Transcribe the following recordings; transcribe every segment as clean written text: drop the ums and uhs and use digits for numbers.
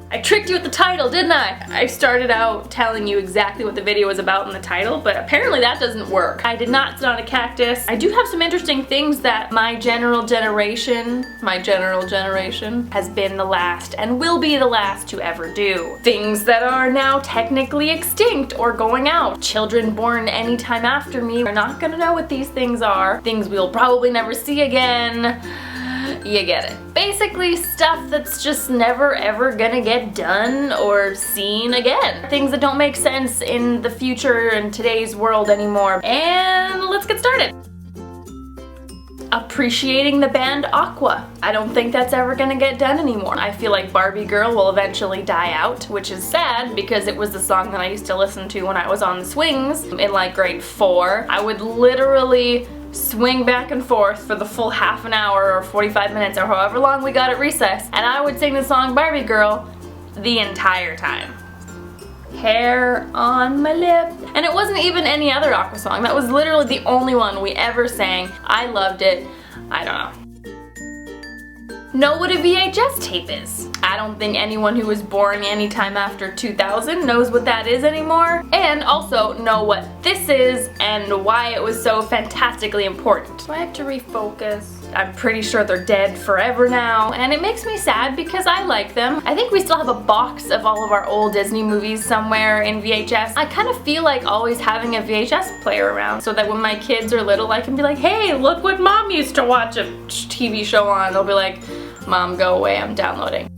I tricked you with the title, didn't I? I started out telling you exactly what the video was about in the title, but apparently that doesn't work. I did not sit on a cactus. I do have some interesting things that my general generation has been the last and will be the last to ever do. Things that are now technically extinct or going out. Children born anytime after me are not gonna know what these things are. Things we'll probably never see again. You get it. Basically stuff that's just never ever gonna get done or seen again. Things that don't make sense in the future and today's world anymore. And let's get started. Appreciating the band Aqua. I don't think that's ever gonna get done anymore. I feel like Barbie Girl will eventually die out, which is sad because it was the song that I used to listen to when I was on the swings in like grade 4. I would literally swing back and forth for the full half an hour or 45 minutes or however long we got at recess, and I would sing the song Barbie Girl the entire time. Hair on my lip. And it wasn't even any other Aqua song. That was literally the only one we ever sang. I loved it. I don't know. Know what a VHS tape is. I don't think anyone who was born anytime after 2000 knows what that is anymore. And also know what this is and why it was so fantastically important. Do I have to refocus? I'm pretty sure they're dead forever now, and it makes me sad because I like them. I think we still have a box of all of our old Disney movies somewhere in VHS. I kind of feel like always having a VHS player around so that when my kids are little I can be like, hey, look what mom used to watch a TV show on. They'll be like, Mom, go away, I'm downloading.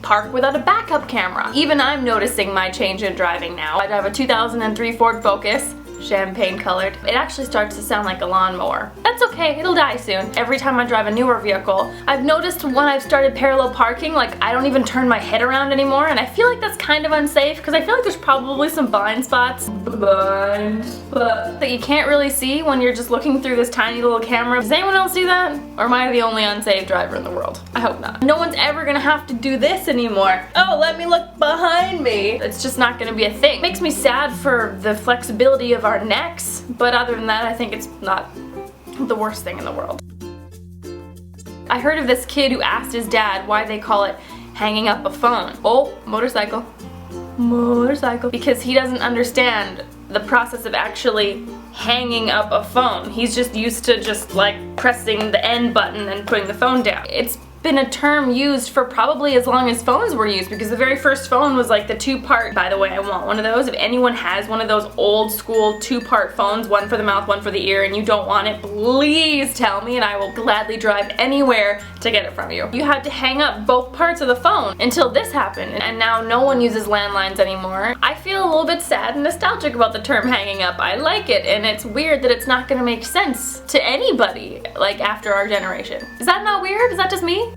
Park without a backup camera. Even I'm noticing my change in driving now. I drive a 2003 Ford Focus, champagne colored. It actually starts to sound like a lawnmower. That's okay, it'll die soon. Every time I drive a newer vehicle, I've noticed when I've started parallel parking, like I don't even turn my head around anymore, and I feel like that's kind of unsafe because I feel like there's probably some blind spots that you can't really see when you're just looking through this tiny little camera. Does anyone else see that? Or am I the only unsafe driver in the world? I hope not. No one's ever gonna have to do this anymore. Oh, let me look behind me. It's just not gonna be a thing. It makes me sad for the flexibility of our necks, but other than that, I think it's not the worst thing in the world. I heard of this kid who asked his dad why they call it hanging up a phone. Oh, motorcycle. Motorcycle. Because he doesn't understand the process of actually hanging up a phone. He's just used to just like pressing the end button and putting the phone down. It's been a term used for probably as long as phones were used, because the very first phone was like the two-part. By the way, I want one of those. If anyone has one of those old school two-part phones, one for the mouth, one for the ear, and you don't want it, please tell me and I will gladly drive anywhere to get it from you. You had to hang up both parts of the phone until this happened, and now no one uses landlines anymore. I feel a little bit sad and nostalgic about the term hanging up. I like it, and it's weird that it's not gonna make sense to anybody like after our generation. Is that not weird? Is that just me?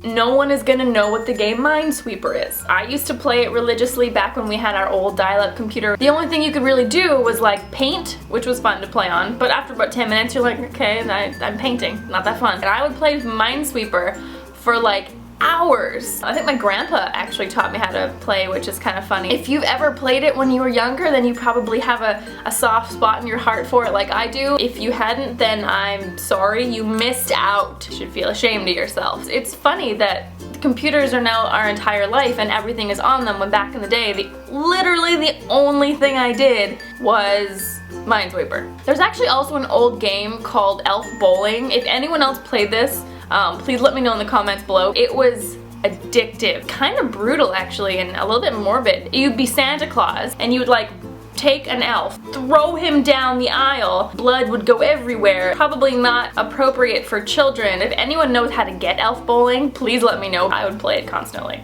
No one is gonna know what the game Minesweeper is. I used to play it religiously back when we had our old dial-up computer. The only thing you could really do was like paint, which was fun to play on, but after about 10 minutes you're like, okay, I'm painting, not that fun. And I would play Minesweeper for like hours. I think my grandpa actually taught me how to play, which is kind of funny. If you've ever played it when you were younger, then you probably have a soft spot in your heart for it like I do. If you hadn't, then I'm sorry, you missed out. You should feel ashamed of yourself. It's funny that computers are now our entire life and everything is on them, when back in the day, literally the only thing I did was Minesweeper. There's actually also an old game called Elf Bowling. If anyone else played this, please let me know in the comments below. It was addictive, kind of brutal actually, and a little bit morbid. You'd be Santa Claus and you would like take an elf, throw him down the aisle, blood would go everywhere. Probably not appropriate for children. If anyone knows how to get Elf Bowling, please let me know. I would play it constantly.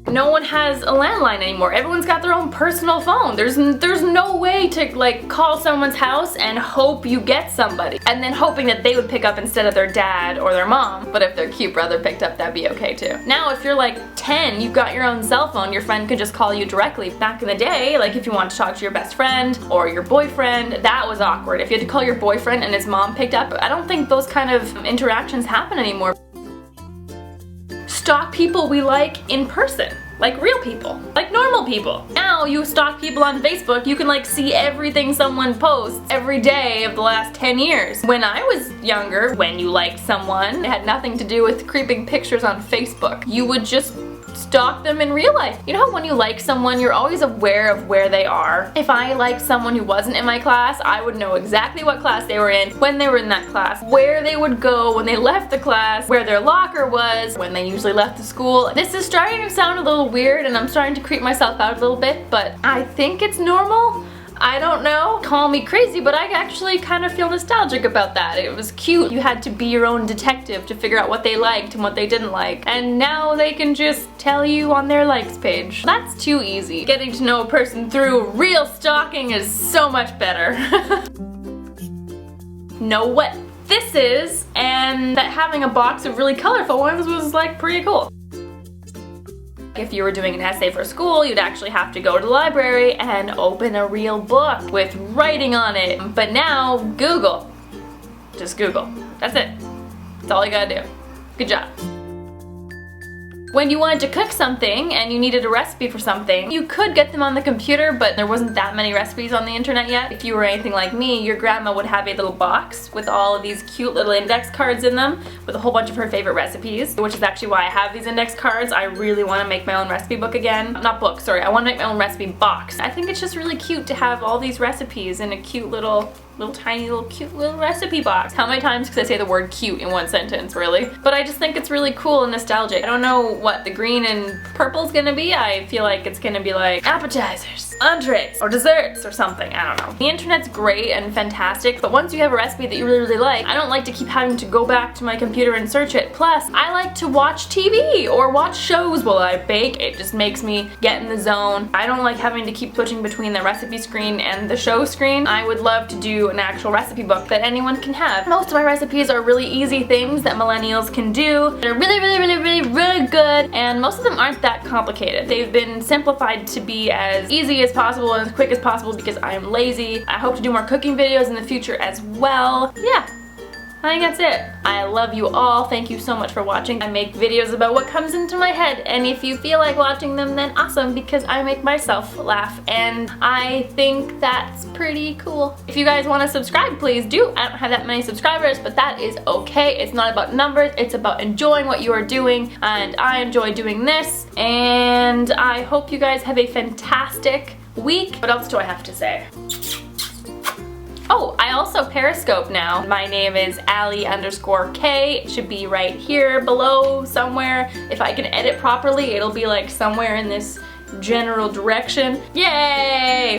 No one has a landline anymore. Everyone's got their own personal phone. There's no way to like call someone's house and hope you get somebody, and then hoping that they would pick up instead of their dad or their mom. But if their cute brother picked up, that'd be okay too. Now if you're like 10, you've got your own cell phone, your friend could just call you directly. Back in the day, like if you wanted to talk to your best friend or your boyfriend, that was awkward. If you had to call your boyfriend and his mom picked up, I don't think those kind of interactions happen anymore. Stalk people we like in person. Like real people. Like normal people. Now you stalk people on Facebook, you can like see everything someone posts every day of the last 10 years. When I was younger, when you liked someone, it had nothing to do with creeping pictures on Facebook. You would just stalk them in real life. You know how when you like someone, you're always aware of where they are? If I liked someone who wasn't in my class, I would know exactly what class they were in, when they were in that class, where they would go when they left the class, where their locker was, when they usually left the school. This is starting to sound a little weird and I'm starting to creep myself out a little bit, but I think it's normal. I don't know. Call me crazy, but I actually kind of feel nostalgic about that. It was cute. You had to be your own detective to figure out what they liked and what they didn't like. And now they can just tell you on their likes page. That's too easy. Getting to know a person through real stalking is so much better. Know what this is, and that having a box of really colorful ones was like pretty cool. If you were doing an essay for school, you'd actually have to go to the library and open a real book with writing on it. But now, Google. Just Google. That's it. That's all you gotta do. Good job. When you wanted to cook something and you needed a recipe for something, you could get them on the computer, but there wasn't that many recipes on the internet yet. If you were anything like me, your grandma would have a little box with all of these cute little index cards in them with a whole bunch of her favorite recipes, which is actually why I have these index cards. I really want to make my own recipe book again. Not book, sorry. I want to make my own recipe box. I think it's just really cute to have all these recipes in a cute little tiny cute little recipe box. How many times could I say the word cute in one sentence, really? But I just think it's really cool and nostalgic. I don't know what the green and purple is gonna be. I feel like it's gonna be like appetizers, entrees, or desserts or something. I don't know. The internet's great and fantastic, but once you have a recipe that you really like, I don't like to keep having to go back to my computer and search it. Plus, I like to watch TV or watch shows while I bake. It just makes me get in the zone. I don't like having to keep switching between the recipe screen and the show screen. I would love to do an actual recipe book that anyone can have. Most of my recipes are really easy things that millennials can do. They're really good, and most of them aren't that complicated. They've been simplified to be as easy as possible and as quick as possible because I am lazy. I hope to do more cooking videos in the future as well. Yeah. I think that's it. I love you all. Thank you so much for watching. I make videos about what comes into my head, and if you feel like watching them, then awesome, because I make myself laugh, and I think that's pretty cool. If you guys want to subscribe, please do. I don't have that many subscribers, but that is okay. It's not about numbers. It's about enjoying what you are doing, and I enjoy doing this, and I hope you guys have a fantastic week. What else do I have to say? Oh, I also Periscope now. My name is Ali_K. It should be right here below somewhere. If I can edit properly, it'll be like somewhere in this general direction. Yay!